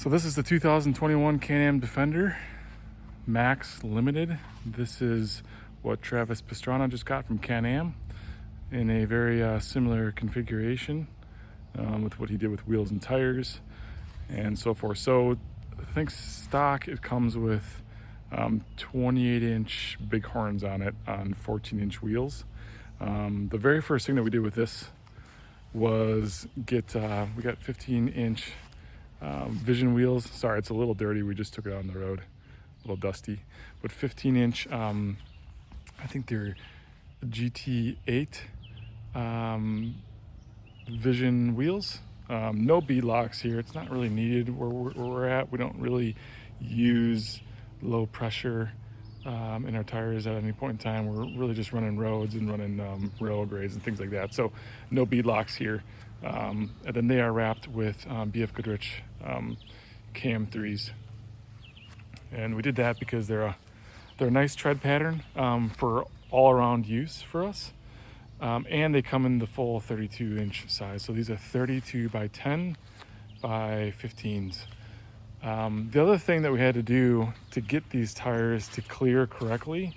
So this is the 2021 Can-Am Defender Max Limited. This is what Travis Pastrana just got from Can-Am in a very similar configuration with what he did with wheels and tires and so forth. So I think stock, it comes with 28-inch big horns on it on 14-inch wheels. The very first thing that we did with this was we got 15-inch Vision wheels. Sorry, it's a little dirty. We just took it on the road, a little dusty. But 15-inch, I think they're GT8 Vision wheels. No bead locks here. It's not really needed where we're at. We don't really use low pressure in our tires at any point in time. We're really just running roads and running rail grades and things like that. So no bead locks here. And then they are wrapped with BF Goodrich KM3s. And we did that because they're a nice tread pattern for all-around use for us. And they come in the full 32-inch size. So these are 32 by 10 by 15s. The other thing that we had to do to get these tires to clear correctly,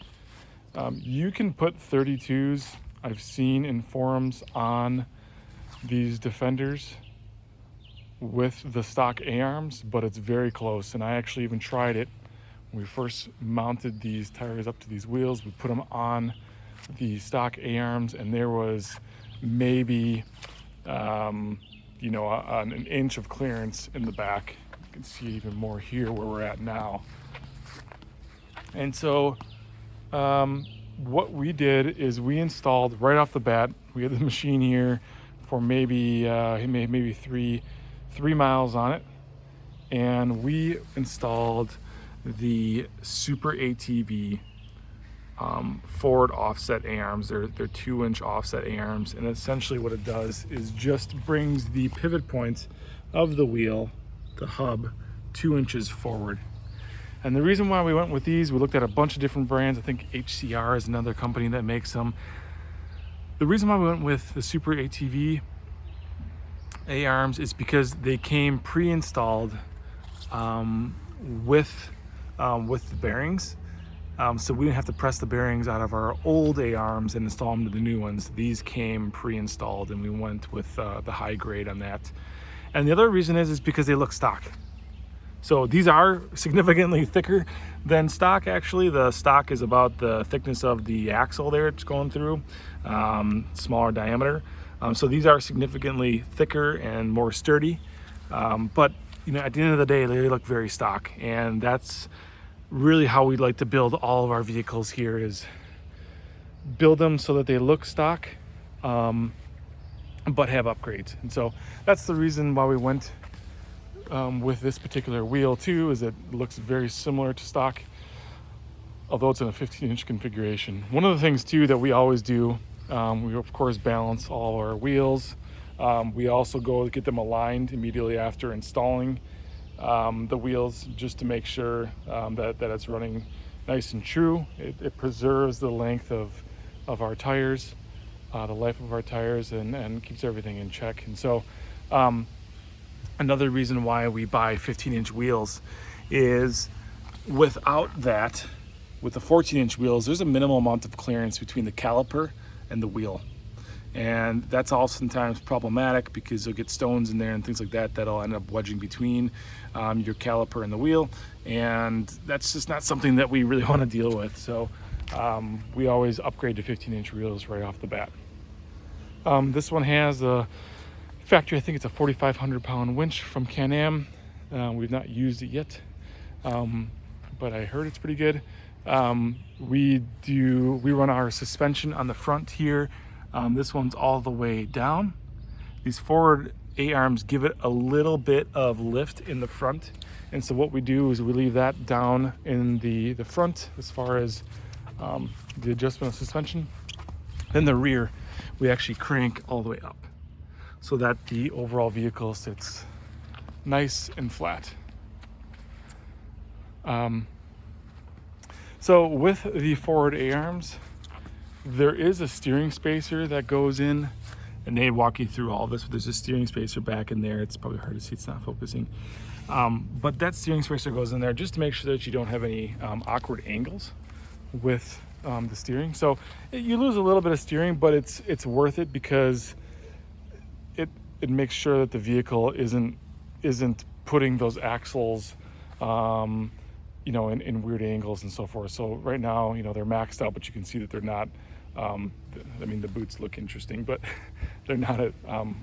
you can put 32s, I've seen in forums, on these Defenders with the stock A-arms, but it's very close. And I actually even tried it when we first mounted these tires up to these wheels. We put them on the stock A-arms, and there was maybe an inch of clearance in the back. You can see even more here where we're at now. And so what we did is we installed right off the bat, we had the machine here for maybe 3 miles on it, and we installed the SuperATV forward offset A-arms. They're 2-inch offset A-arms, and essentially what it does is just brings the pivot points of the wheel, the hub, 2 inches forward. And the reason why we went with these, we looked at a bunch of different brands. I think HCR is another company that makes them. The reason why we went with the SuperATV A-arms is because they came pre-installed with the bearings. So we didn't have to press the bearings out of our old A-arms and install them to the new ones. These came pre-installed, and we went with the high grade on that. And the other reason is because they look stock. So these are significantly thicker than stock. Actually, the stock is about the thickness of the axle there it's going through, smaller diameter. So these are significantly thicker and more sturdy. But at the end of the day, they look very stock, and that's really how we like to build all of our vehicles here, is build them so that they look stock, but have upgrades. And so that's the reason why we went with this particular wheel too, is it looks very similar to stock, although it's in a 15-inch configuration. One of the things too that we always do, we of course balance all our wheels. We also go get them aligned immediately after installing the wheels, just to make sure that it's running nice and true. It preserves the length of our tires, the life of our tires, and keeps everything in check. And so another reason why we buy 15-inch wheels is without that, with the 14-inch wheels, there's a minimal amount of clearance between the caliper and the wheel. And that's oftentimes problematic because you'll get stones in there and things like that that'll end up wedging between your caliper and the wheel. And that's just not something that we really want to deal with. So we always upgrade to 15-inch wheels right off the bat. This one has a factory, I think it's a 4,500 pound winch from Can-Am. We've not used it yet, but I heard it's pretty good. We run our suspension on the front here. This one's all the way down. These forward A-arms give it a little bit of lift in the front. And so what we do is we leave that down in the front as far as the adjustment of suspension. Then the rear, we actually crank all the way up so that the overall vehicle sits nice and flat. So with the forward A-arms, there is a steering spacer that goes in and they walk you through all this. There's a steering spacer back in there. It's probably hard to see, it's not focusing. But that steering spacer goes in there just to make sure that you don't have any awkward angles with the steering. So you lose a little bit of steering, but it's worth it because it makes sure that the vehicle isn't putting those axles you know, in weird angles and so forth. So right now, you know, they're maxed out, but you can see that they're not, I mean, the boots look interesting, but they're not at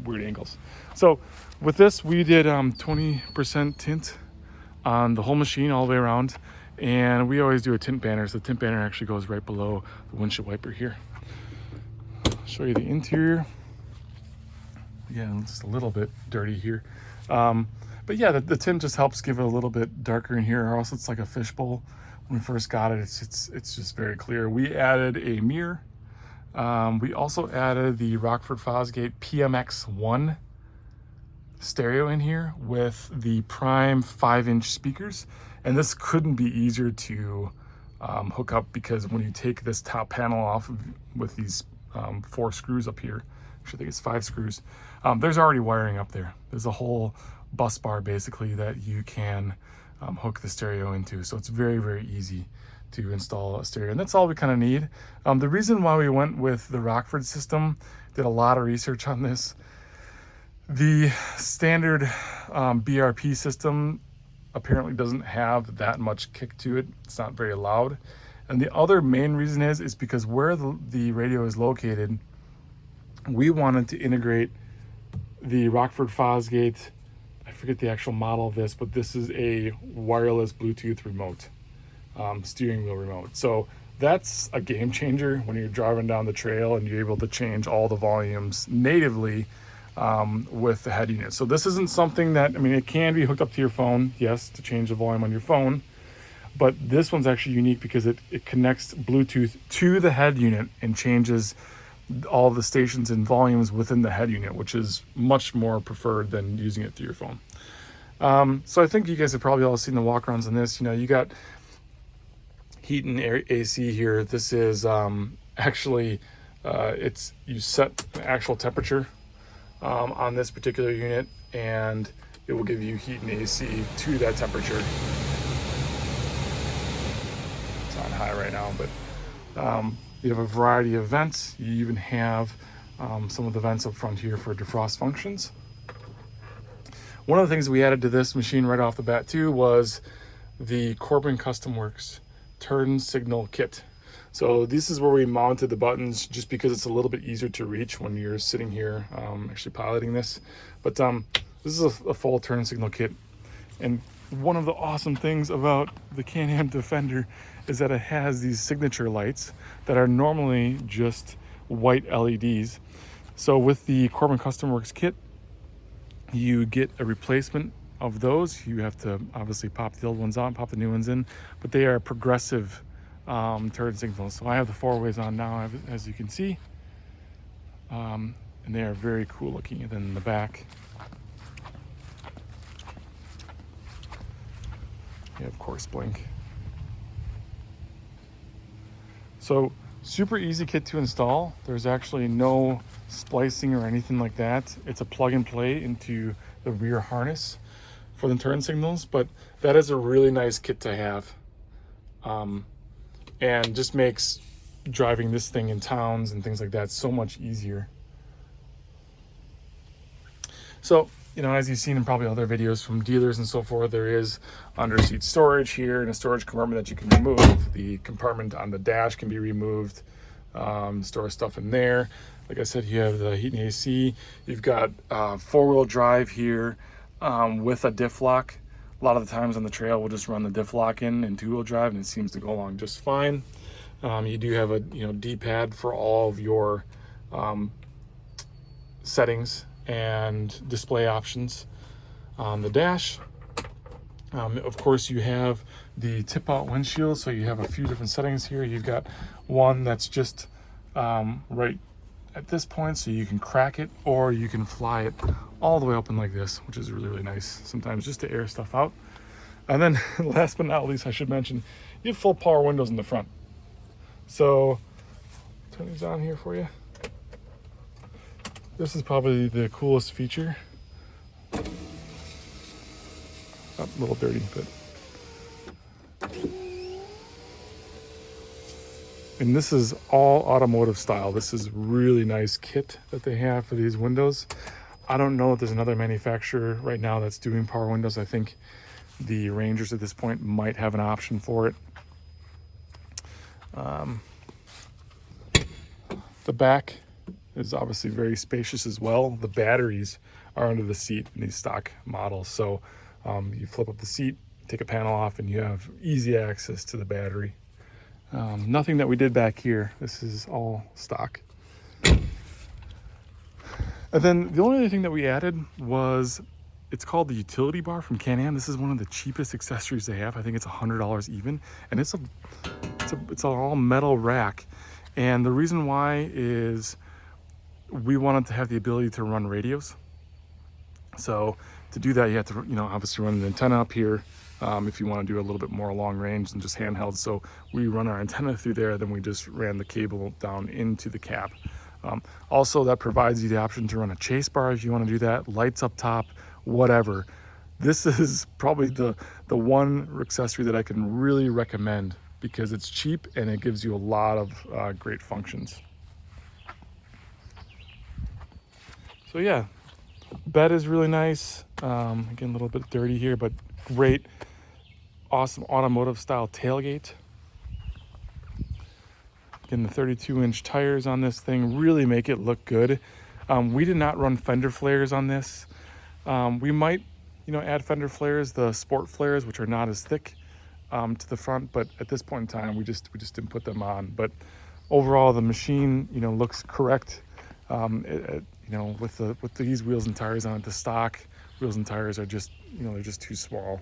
weird angles. So with this, we did 20% tint on the whole machine all the way around. And we always do a tint banner. So the tint banner actually goes right below the windshield wiper here. I'll show you the interior. Yeah, it's just a little bit dirty here. But yeah, the tint just helps give it a little bit darker in here, or else it's like a fishbowl. When we first got it, it's just very clear. We added a mirror. We also added the Rockford Fosgate PMX-1 stereo in here with the prime 5-inch speakers. And this couldn't be easier to hook up, because when you take this top panel off with these 4 screws up here, actually I think it's 5 screws, there's already wiring up there. There's a whole bus bar basically that you can hook the stereo into. So it's very, very easy to install a stereo. And that's all we kind of need. The reason why we went with the Rockford system, did a lot of research on this. The standard BRP system apparently doesn't have that much kick to it. It's not very loud. And the other main reason is because where the radio is located, we wanted to integrate the Rockford Fosgate. I forget the actual model of this, but this is a wireless Bluetooth remote, steering wheel remote. So that's a game changer when you're driving down the trail and you're able to change all the volumes natively with the head unit. So this isn't something that, I mean, it can be hooked up to your phone, yes, to change the volume on your phone, but this one's actually unique because it connects Bluetooth to the head unit and changes all the stations and volumes within the head unit, which is much more preferred than using it through your phone. So I think you guys have probably all seen the walk-arounds on this. You know, you got heat and air AC here. This is actually, you set the actual temperature on this particular unit, and it will give you heat and AC to that temperature. It's on high right now, but you have a variety of vents. You even have some of the vents up front here for defrost functions. One of the things we added to this machine right off the bat too was the Corbin Custom Works turn signal kit. So this is where we mounted the buttons, just because it's a little bit easier to reach when you're sitting here actually piloting this. But this is a full turn signal kit. And one of the awesome things about the Can-Am Defender is that it has these signature lights that are normally just white LEDs. So with the Corbin Custom Works kit, you get a replacement of those. You have to obviously pop the old ones on, pop the new ones in, but they are progressive turn signals. So I have the 4-ways on now, as you can see, and they are very cool looking. And then in the back, you have course blink. So super easy kit to install. There's actually no splicing or anything like that. It's a plug and play into the rear harness for the turn signals, but that is a really nice kit to have. And just makes driving this thing in towns and things like that so much easier. So, you know, as you've seen in probably other videos from dealers and so forth, there is under-seat storage here and a storage compartment that you can remove. The compartment on the dash can be removed, store stuff in there. Like I said, you have the heat and AC. You've got 4-wheel drive here with a diff lock. A lot of the times on the trail, we'll just run the diff lock in 2-wheel drive, and it seems to go along just fine. You do have a D-pad for all of your settings and display options on the dash. Of course, you have the tip-out windshield, so you have a few different settings here. You've got one that's just right at this point, so you can crack it, or you can fly it all the way open like this, which is really, really nice sometimes just to air stuff out. And then last but not least, I should mention, you have full power windows in the front. So turn these on here for you. This is probably the coolest feature. A little dirty, but. And this is all automotive style. This is really nice kit that they have for these windows. I don't know if there's another manufacturer right now that's doing power windows. I think the Rangers at this point might have an option for it. The back is obviously very spacious as well. The batteries are under the seat in these stock models. So you flip up the seat, take a panel off, and you have easy access to the battery. Nothing that we did back here. This is all stock. And then the only other thing that we added was, it's called the utility bar from Can-Am. This is one of the cheapest accessories they have. I think it's $100 even, and it's an all metal rack. And the reason why is we wanted to have the ability to run radios. So to do that, you have to, obviously run an antenna up here. If you want to do a little bit more long range than just handheld. So we run our antenna through there, then we just ran the cable down into the cab. Also, that provides you the option to run a chase bar if you want to do that, lights up top, whatever. This is probably the one accessory that I can really recommend because it's cheap and it gives you a lot of great functions. So yeah, bed is really nice. Again, a little bit dirty here, but great. Awesome automotive style tailgate. Again, the 32-inch tires on this thing really make it look good. We did not run fender flares on this. We might, add fender flares, the sport flares, which are not as thick to the front, but at this point in time, we just didn't put them on. But overall, the machine, looks correct. With these wheels and tires on it, the stock wheels and tires are just, they're just too small.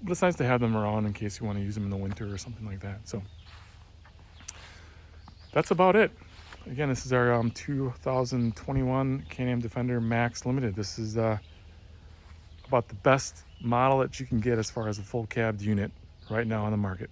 But it's nice to have them around in case you want to use them in the winter or something like that. So that's about it. Again, this is our 2021 Can-Am Defender Max Limited. This is about the best model that you can get as far as a full cab unit right now on the market.